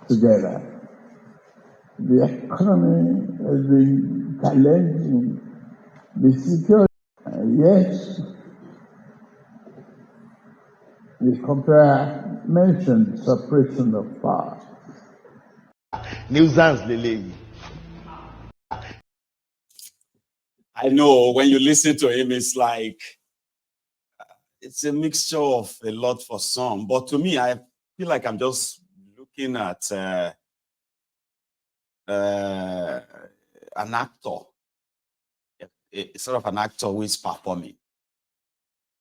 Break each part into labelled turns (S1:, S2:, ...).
S1: together. The economy has been challenging. The security, yes, the compare mentioned separation of power.
S2: Nuisance Lele.
S3: I know when you listen to him, it's like it's a mixture of a lot for some. But to me, I feel like I'm just looking at an actor, sort of an actor who is performing.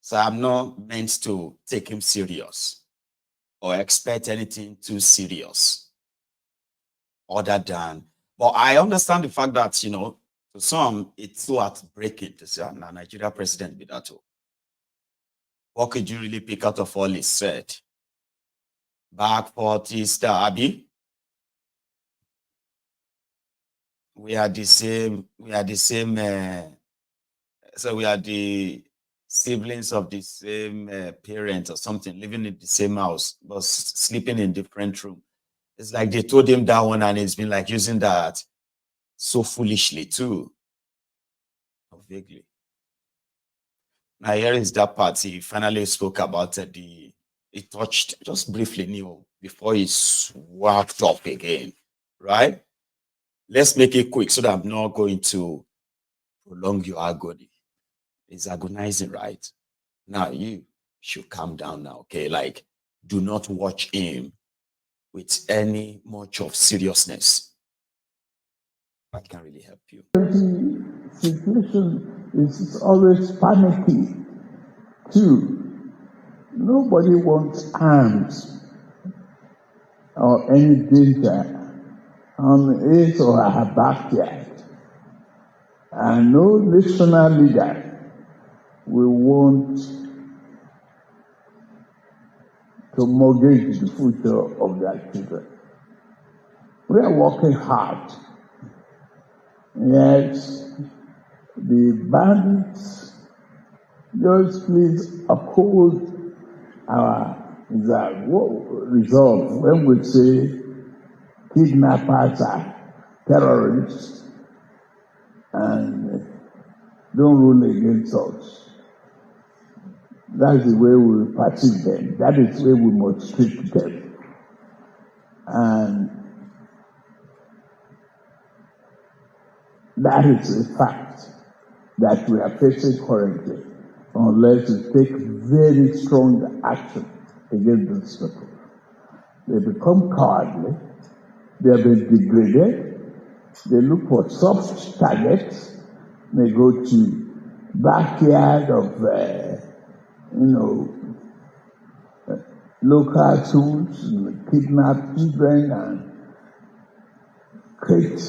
S3: So I'm not meant to take him serious or expect anything too serious other than, but I understand the fact that, you know, to some, it's so heartbreaking to see a Nigeria president be that. What could you really pick out of all he said? Back 40 star, Abby. We are the same, so we are the siblings of the same parents or something, living in the same house, but sleeping in different rooms. It's like they told him that one and it's been like using that so foolishly too. Or vaguely. Now here is that part he finally spoke about he touched just briefly before he swapped up again, right? Let's make it quick so that I'm not going to prolong your agony. It's agonizing, right? Now you should calm down now, okay? Like, do not watch him with any much of seriousness. That can really help you.
S1: The situation is always panicky, too. Nobody wants arms or any danger on his or her backyard. And no national leader will want to mortgage the future of their children. We are working hard. Yes, the bandits, just please uphold our resolve when we say kidnappers are terrorists and don't rule against us. That's the way we perceive them. That is the way we must treat them. And that is a fact that we are facing currently, unless we take very strong action against these people. They become cowardly, they have been degraded, they look for soft targets, they go to backyard of, local schools, kidnap children and create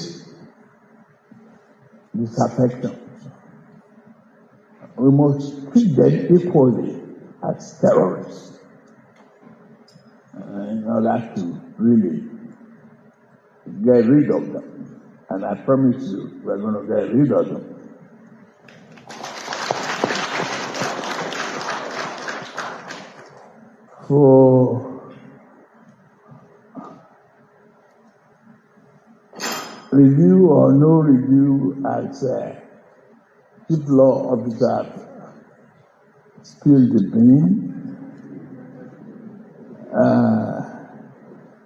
S1: disaffection. We must treat them equally as terrorists in order to really get rid of them. And I promise you, we're going to get rid of them. For review or no review, as chief law officer spilled the bean,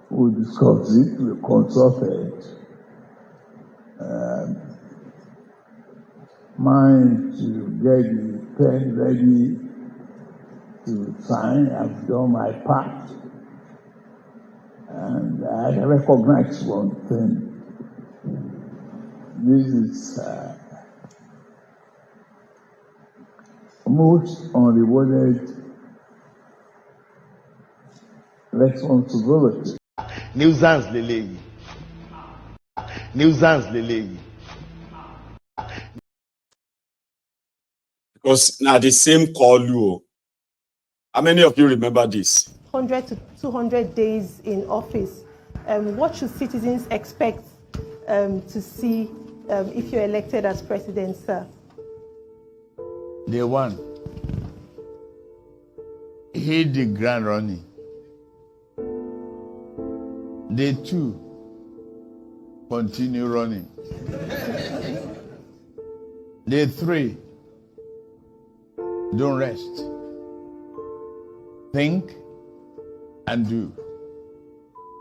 S1: we'll discuss it, we'll consult it. Mine to get the pen ready to sign. I've done my part. And I recognize one thing. This is most unrewarded responsibility.
S2: Nuisance Lele. Nuisance Lele.
S3: Because now the same call you. How many of you remember this?
S4: 100 to 200 days in office. What should citizens expect to see if you're elected as president, sir?
S5: Day one, hit the ground running. Day 2, continue running. Day 3, don't rest. Think and do.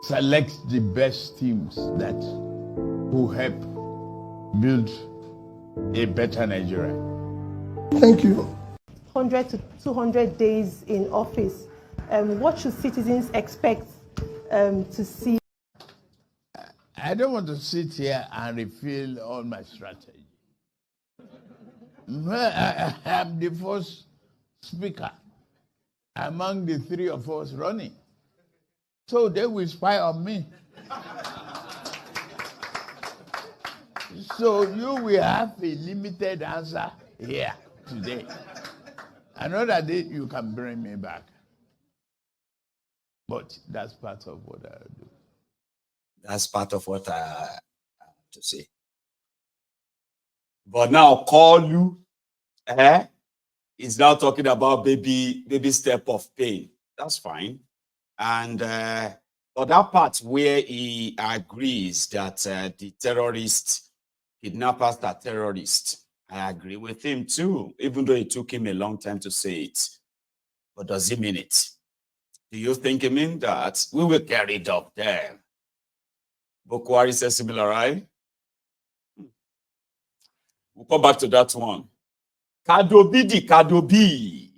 S5: Select the best teams that will help build a better Nigeria.
S1: Thank you.
S4: 100 to 200 days in office. What should citizens expect to see?
S5: I don't want to sit here and reveal all my strategy. I am the first speaker among the 3 of us running. So they will spy on me. So you will have a limited answer here today. Another day you can bring me back. But that's part of what I do.
S3: That's part of what I have to say. But now call you, is now talking about baby step of pain. That's fine. And but that part where he agrees that the terrorists, kidnappers are terrorists, I agree with him too, even though it took him a long time to say it. But does he mean it? Do you think he mean that? We will carry it up there. Bokwari says similar, right? We'll come back to that one. Kadobi di Kadobi.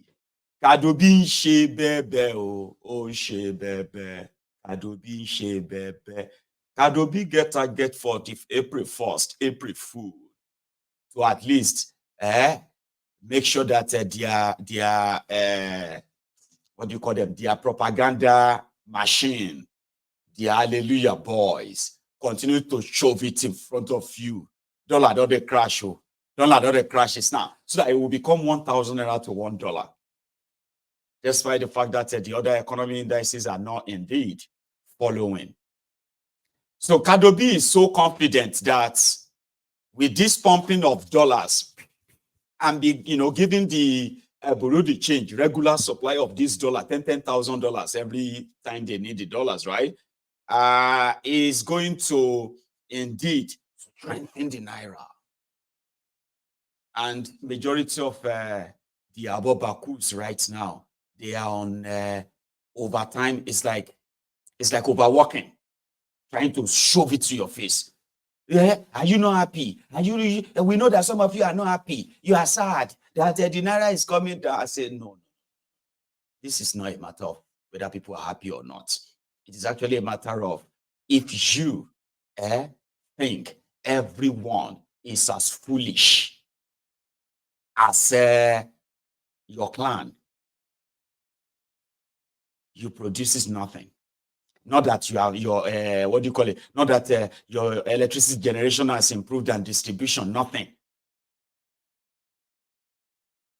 S3: Kadobi she bebe o she bebe. Kadobi she bebe. Kadobi get for April 1st, April Fool. To at least make sure that their what do you call them? Their propaganda machine, their hallelujah boys, continue to shove it in front of you. Don't let the crash. Don't let the crashes now. So that it will become 1,000 naira to $1. Despite the fact that the other economy indices are not indeed following. So Kadobi is so confident that with this pumping of dollars and giving the Burundi change, regular supply of this dollar, $10,000 every time they need the dollars, right? Is going to indeed strengthen the naira. And majority of the Abobakus right now, they are on overtime. It's like overworking, trying to shove it to your face. Yeah, are you not happy? We know that some of you are not happy. You are sad that the naira is coming down. I said, no. This is not a matter of whether people are happy or not. It is actually a matter of if you think everyone is as foolish as your clan, you produces nothing. Not that you are your what do you call it? Not that your electricity generation has improved and distribution, nothing.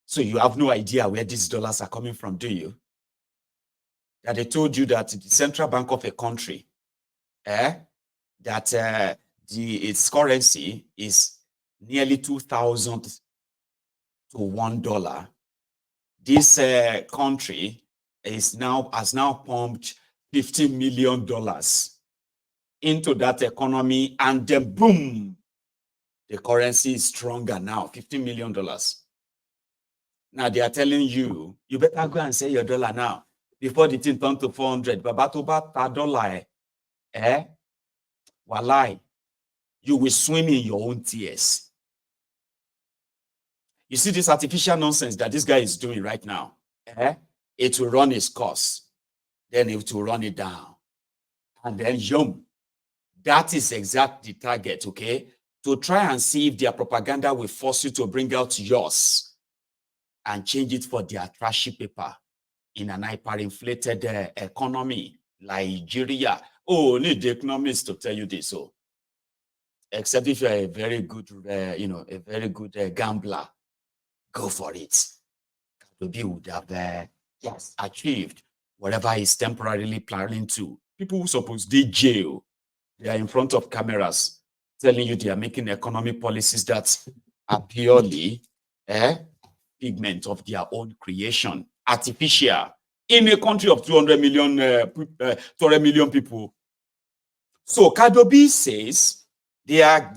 S3: So you have no idea where these dollars are coming from, do you? That they told you that the central bank of a country, that its currency is nearly 2,000 to $1. This country has now pumped $15 million into that economy, and then boom, the currency is stronger now, $15 million. Now they are telling you, you better go and sell your dollar now before the thing turns to 400. But about $1, walai, you will swim in your own tears. You see this artificial nonsense that this guy is doing right now? It will run its course. Then it will run it down. And then, that is exactly the target, okay? To try and see if their propaganda will force you to bring out yours and change it for their trashy paper in an hyperinflated economy, Nigeria. Oh, need the economists to tell you this. So, except if you're a very good, a very good gambler, go for it. Kadobi would have achieved whatever he's temporarily planning to. People who suppose they jail, they are in front of cameras telling you they are making economic policies that are purely figment of their own creation, artificial, in a country of 200 million people. So Kadobi says there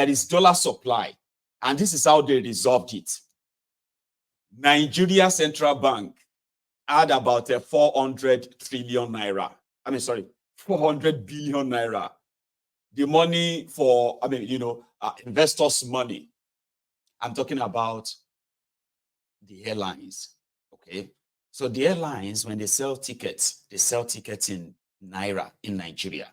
S3: is dollar supply, and this is how they resolved it. Nigeria Central Bank had about 400 trillion naira. 400 billion naira. The money for, investors' money. I'm talking about the airlines. Okay. So the airlines, when they sell tickets in naira in Nigeria.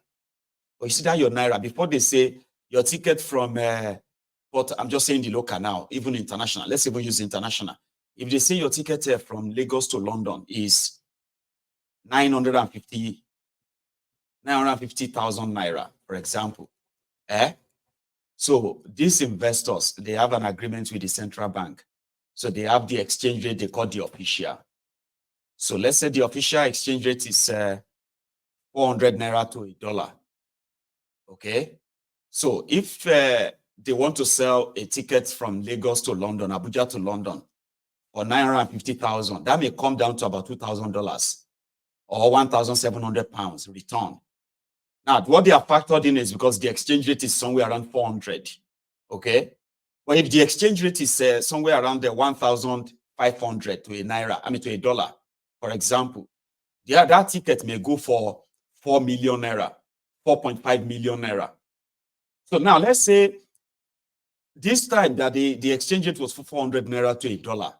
S3: But you see that your naira, before they say your ticket from, but I'm just saying the local now, even international. Let's even use international. If they say your ticket from Lagos to London is 950,000 naira, for example. So these investors, they have an agreement with the central bank. So they have the exchange rate they call the official. So let's say the official exchange rate is 400 naira to $1. Okay. So if they want to sell a ticket from Lagos to London, Abuja to London, for 950,000, that may come down to about $2,000 or 1,700 pounds return. Now, what they are factored in is because the exchange rate is somewhere around 400. Okay. But if the exchange rate is somewhere around the 1,500 to a naira, to $1, for example, that ticket may go for 4 million naira, 4.5 million naira. So now let's say this time that the exchange rate was for 400 naira to $1,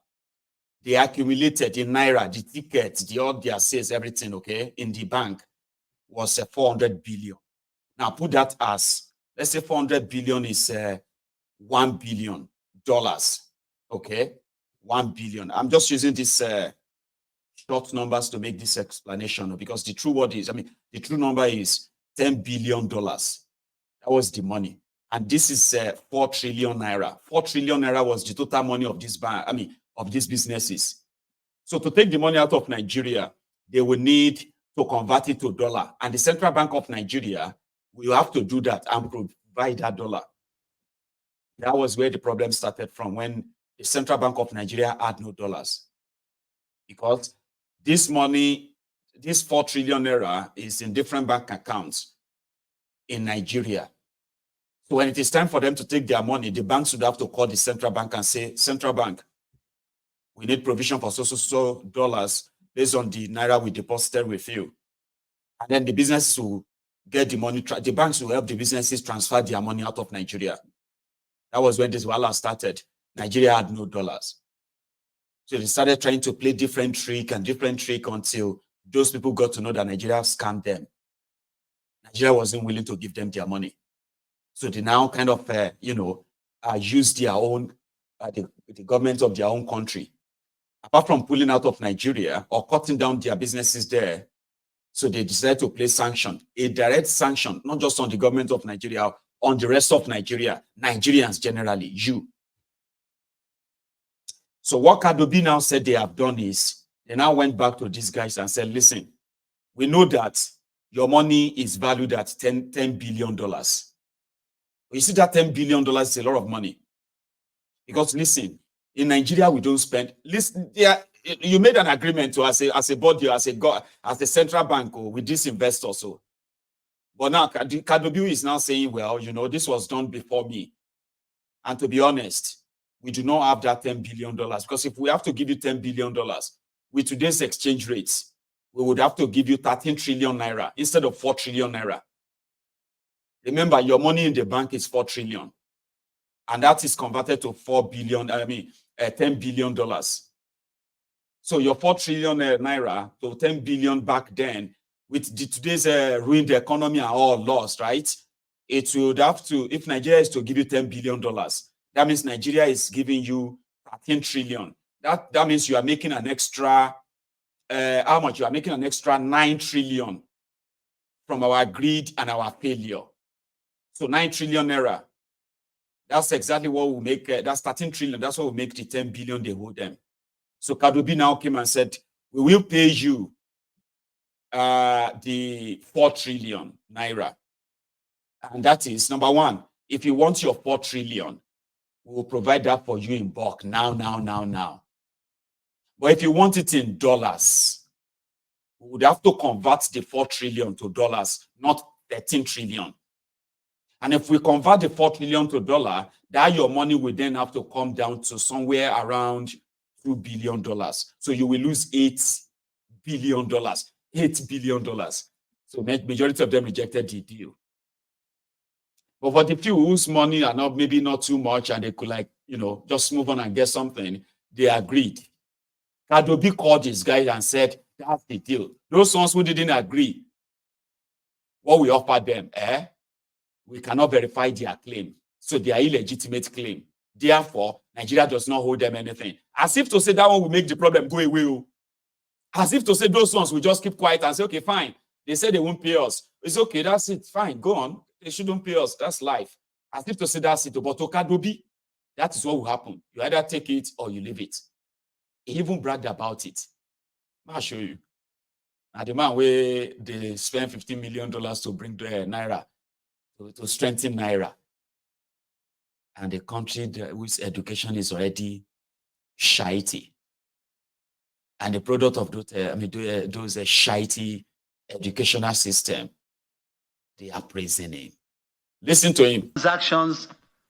S3: they accumulated in naira, the tickets, all their sales, everything, okay, in the bank was 400 billion. Now put that as, let's say 400 billion is $1 billion. Okay, 1 billion. I'm just using this short numbers to make this explanation because the true word is, the true number is $10 billion. That was the money. And this is 4 trillion naira. 4 trillion naira was the total money of this bank, of these businesses. So to take the money out of Nigeria, they will need to convert it to dollar. And the Central Bank of Nigeria will have to do that and provide that dollar. That was where the problem started from, when the Central Bank of Nigeria had no dollars. Because this money, this 4 trillion naira, is in different bank accounts in Nigeria. So when it is time for them to take their money, the banks would have to call the Central Bank and say, Central Bank, we need provision for so dollars based on the naira we deposited with you. And then the businesses will get the money, the banks will help the businesses transfer their money out of Nigeria. That was when this wala started. Nigeria had no dollars. So they started trying to play different trick until those people got to know that Nigeria scammed them. Nigeria wasn't willing to give them their money. So they now kind of, use their own, the government of their own country. Apart from pulling out of Nigeria or cutting down their businesses there, so they decided to place sanction, a direct sanction, not just on the government of Nigeria, on the rest of Nigeria, Nigerians generally, you. So what Kadobi now said they have done is, they now went back to these guys and said, listen, we know that your money is valued at $10 billion. You see that $10 billion is a lot of money. Because listen, in Nigeria, we don't spend, listen, you made an agreement to as a body, as a central bank with this investor. So, but now Kadobi is now saying, well, this was done before me. And to be honest, we do not have that $10 billion, because if we have to give you $10 billion with today's exchange rates, we would have to give you 13 trillion naira instead of 4 trillion naira. Remember, your money in the bank is 4 trillion. And that is converted to $10 billion. So your 4 trillion naira to 10 billion back then, with today's ruined economy and all lost, right? It would have to, if Nigeria is to give you $10 billion, that means Nigeria is giving you 13 trillion. That means you are making an extra, how much? You are making an extra 9 trillion from our greed and our failure. So 9 trillion naira. That's exactly what we make. That's 13 trillion. That's what we make the 10 billion they owe them. So Kadobi now came and said, we will pay you the 4 trillion naira. And that is, number one, if you want your 4 trillion, we will provide that for you in bulk now. But if you want it in dollars, we would have to convert the 4 trillion to dollars, not 13 trillion. And if we convert the 4 trillion to dollar, that your money will then have to come down to somewhere around $2 billion. So you will lose $8 billion. $8 billion. So majority of them rejected the deal. But for the few whose money are not, maybe not too much, and they could just move on and get something, they agreed. Kadobi called his guy and said, that's the deal. Those ones who didn't agree, what we offered them, we cannot verify their claim. So they are illegitimate claim. Therefore, Nigeria does not hold them anything. As if to say that one will make the problem go away. As if to say those ones will just keep quiet and say, okay, fine. They said they won't pay us. It's okay, that's it. Fine, go on. They shouldn't pay us. That's life. As if to say that's it. But Okadobi, that is what will happen. You either take it or you leave it. He even bragged about it. I'll show you. Now, the man where they spent $15 million to bring the Naira, to strengthen Naira. And the country whose education is already shitey. And the product of those shitey educational system, they are praising him. Listen to him.
S6: Transactions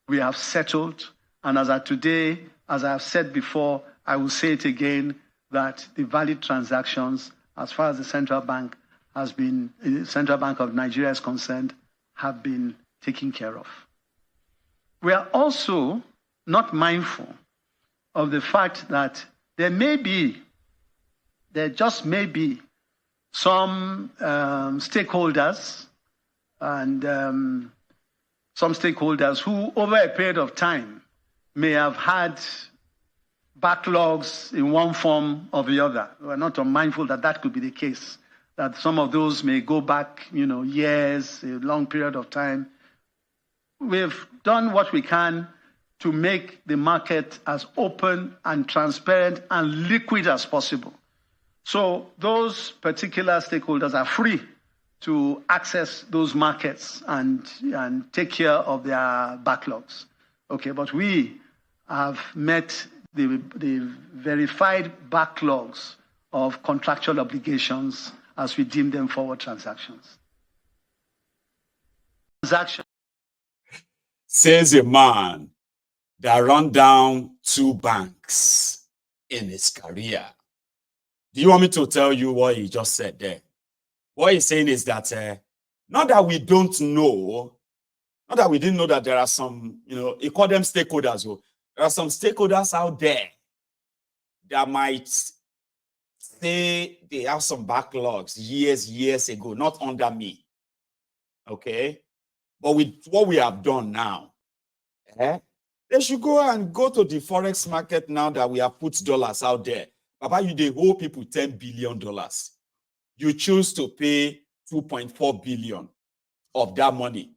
S6: we have settled, and as of today, as I have said before, I will say it again, that the valid transactions, as far as the Central Bank of Nigeria is concerned, have been taken care of. We are also not mindful of the fact that there just may be some stakeholders who, over a period of time, may have had backlogs in one form or the other. We're not unmindful that that could be the case, that some of those may go back, years, a long period of time. We've done what we can to make the market as open and transparent and liquid as possible. So those particular stakeholders are free to access those markets and take care of their backlogs. Okay, but we have met the verified backlogs of contractual obligations as we deem them forward transactions.
S3: Says a man that run down 2 banks in his career. Do you want me to tell you what he just said there? What he's saying is that not that we don't know, not that we didn't know that there are some, he called them stakeholders. There are some stakeholders out there that might say they have some backlogs years ago, not under me. Okay? But with what we have done now, they should go to the forex market now that we have put dollars out there. Baba, they owe people $10 billion. You choose to pay 2.4 billion of that money.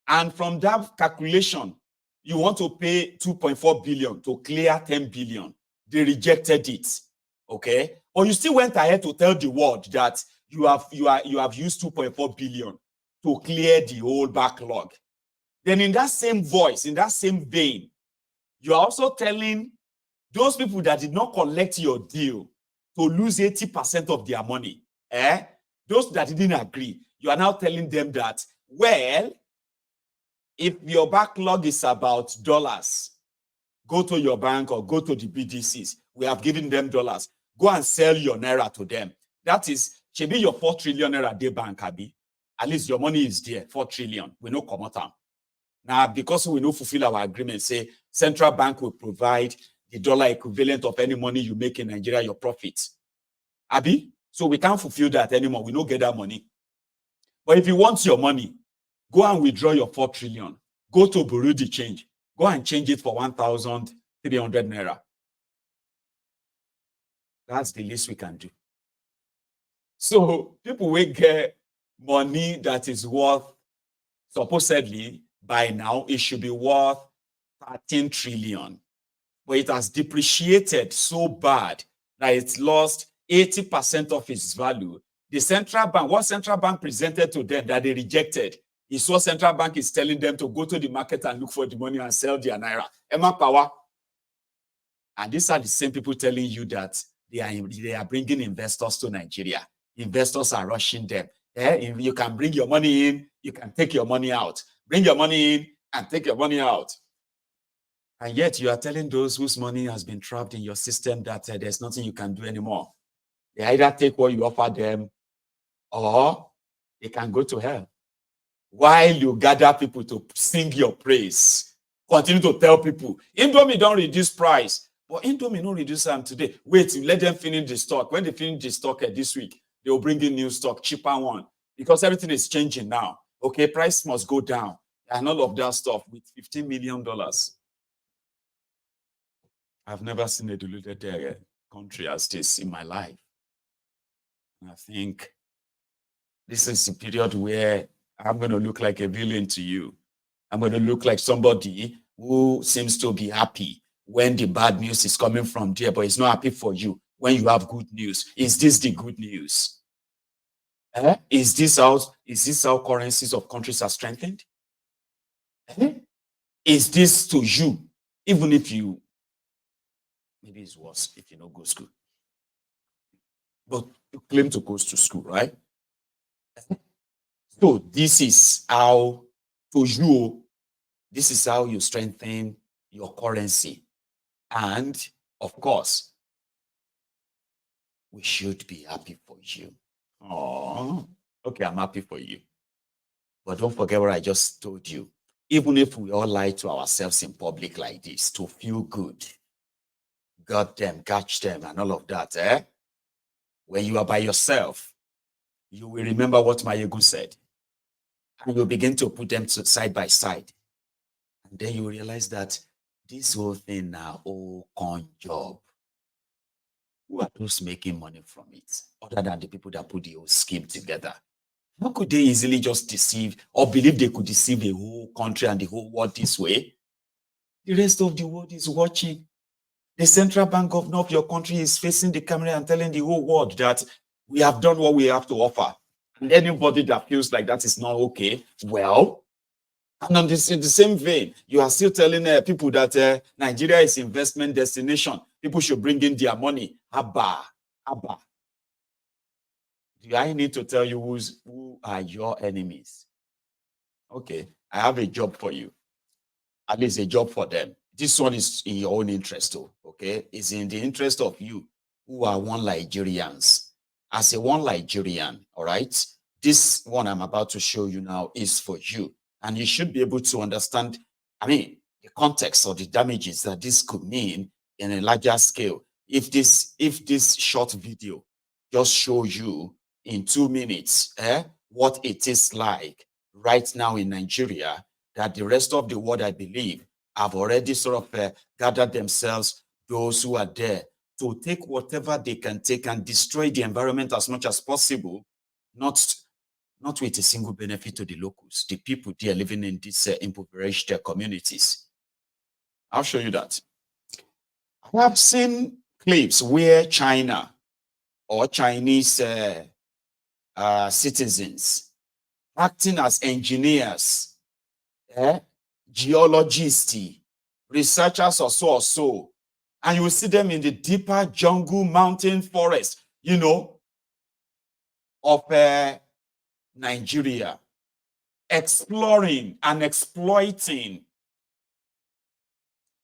S3: And from that calculation, you want to pay 2.4 billion to clear 10 billion. They rejected it. Okay? Or you still went ahead to tell the world that you have used 2.4 billion to clear the whole backlog. Then in that same voice, in that same vein, you are also telling those people that did not collect your deal to lose 80% of their money. Those that didn't agree, you are now telling them that, well, if your backlog is about dollars, go to your bank or go to the BDCs. We have given them dollars. Go and sell your Naira to them. That is, should be your 4 trillion Naira day bank, Abi. At least your money is there, 4 trillion. We know come out. Now, because we know fulfill our agreement, say central bank will provide the dollar equivalent of any money you make in Nigeria, your profits. Abi? So we can't fulfill that anymore. We don't get that money. But if you want your money, go and withdraw your 4 trillion. Go to Bureau de Change. Go and change it for 1,300 Naira. That's the least we can do. So people will get money that is worth, supposedly, by now, it should be worth 13 trillion. But it has depreciated so bad that it's lost 80% of its value. The central bank, what central bank presented to them that they rejected, is what central bank is telling them to go to the market and look for the money and sell their Naira. Emma Power. And these are the same people telling you that they are bringing investors to Nigeria. Investors are rushing them. You can bring your money in, you can take your money out. Bring your money in and take your money out. And yet you are telling those whose money has been trapped in your system that there's nothing you can do anymore. They either take what you offer them or they can go to hell. While you gather people to sing your praise, continue to tell people, Indomie don't reduce price. But Indomie don't reduce them today. Wait, let them finish the stock. When they finish the stock this week, they will bring in new stock, cheaper one. Because everything is changing now. Okay, price must go down. And all of that stuff with $15 million. I've never seen a diluted country as this in my life. And I think this is a period where I'm going to look like a villain to you. I'm going to look like somebody who seems to be happy when the bad news is coming from there, but it's not happy for you when you have good news. Is this the good news? Is this how currencies of countries are strengthened? Is this to you, even if you, maybe it's worse if you don't go to school, but you claim to go to school, right? So this is how, to you, this is how you strengthen your currency. And of course, we should be happy for you. Oh, okay, I'm happy for you. But don't forget what I just told you. Even if we all lie to ourselves in public like this to feel good, got them, catch them, and all of that, when you are by yourself, you will remember what Mayegu said. And you'll begin to put them side by side. And then you realize that this whole thing now, con job. Who are those making money from it? Other than the people that put the whole scheme together. How could they easily just deceive or believe they could deceive the whole country and the whole world this way? The rest of the world is watching. The central bank governor of your country is facing the camera and telling the whole world that we have done what we have to offer. And anybody that feels like that is not okay, well, and in the same vein, you are still telling people that Nigeria is investment destination. People should bring in their money. Abba. Do I need to tell you who are your enemies? Okay, I have a job for you. At least a job for them. This one is in your own interest, too, okay? It's in the interest of you who are one Nigerians. As a one Nigerian, all right? This one I'm about to show you now is for you. And you should be able to understand, the context or the damages that this could mean in a larger scale. If this short video just shows you in 2 minutes what it is like right now in Nigeria, that the rest of the world, I believe, have already sort of gathered themselves, those who are there, to take whatever they can take and destroy the environment as much as possible, not with a single benefit to the locals, the people there living in these impoverished communities. I'll show you that. I have seen clips where China or Chinese citizens acting as engineers, geologists, researchers or so, and you will see them in the deeper jungle, mountain, forest, of Nigeria, exploring and exploiting.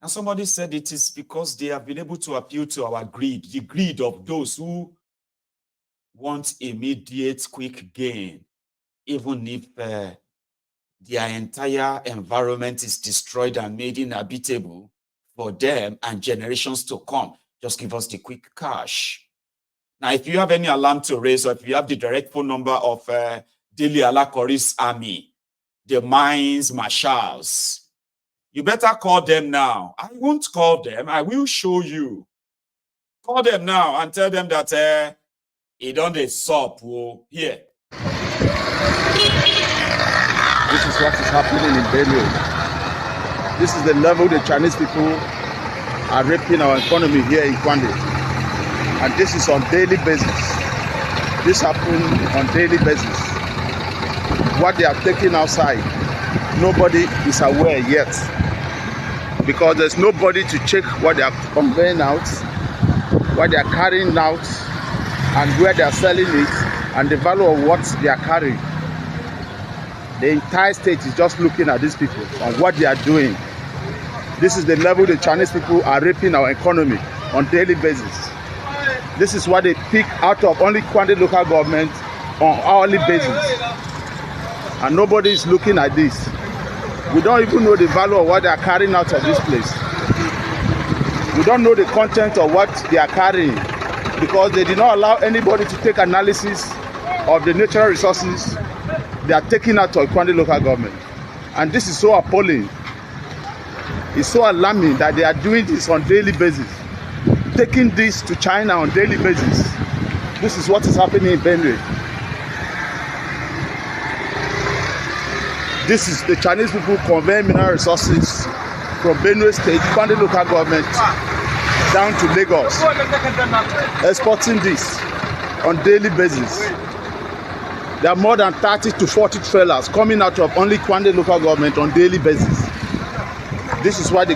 S3: And somebody said it is because they have been able to appeal to our greed, the greed of those who want immediate, quick gain, even if their entire environment is destroyed and made inhabitable for them and generations to come. Just give us the quick cash. Now, if you have any alarm to raise, or if you have the direct phone number of Dele Alakori's army, the mines marshals, you better call them now. I won't call them. I will show you. Call them now and tell them that it on the sup. Here.
S7: This is what is happening in Benue. This is the level the Chinese people are raping our economy here in Kwande. And this is on daily basis. This happens on daily basis. What they are taking outside, nobody is aware yet. Because there's nobody to check what they are conveying out, what they are carrying out, and where they are selling it. and the value of what they are carrying. The entire state is just looking at these people and what they are doing. This is the level the Chinese people are raping our economy on a daily basis. This is what they pick out of only Kwande local government on hourly basis. And nobody is looking at this. We don't even know the value of what they are carrying out of this place. We don't know the content of what they are carrying because they did not allow anybody to take analysis of the natural resources they are taking out of Kwande local government. And this is so appalling. It's so alarming that they are doing this on a daily basis. Taking this to China on a daily basis. This is what is happening in Benue. This is the Chinese people conveying mineral resources from Benue State, Kwande local government, down to Lagos, exporting this on a daily basis. There are more than 30 to 40 trailers coming out of only Kwande local government on a daily basis. This is what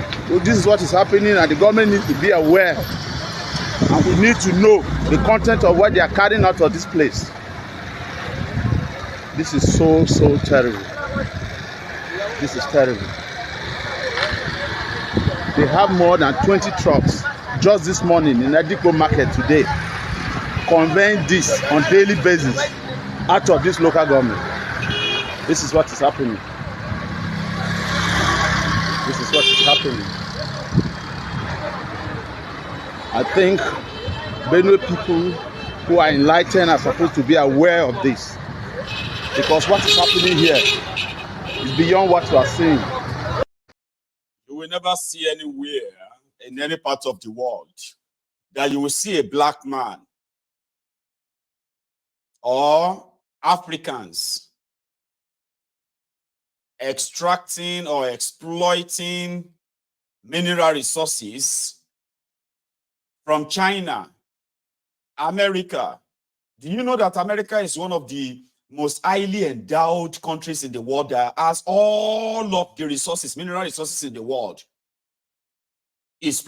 S7: is happening, and the government needs to be aware, and we need to know the content of what they are carrying out of this place. This is so terrible. This is terrible. They have more than 20 trucks just this morning in Ediko market today conveying this on a daily basis out of this local government. This is what is happening. This is what is happening. I think Benue people who are enlightened are supposed to be aware of this, because what is happening here is beyond what you are seeing.
S3: You will never see anywhere in any part of the world that you will see a black man or Africans extracting or exploiting mineral resources from China, America. Do you know that America is one of the most highly endowed countries in the world that has all of the resources, mineral resources in the world? Is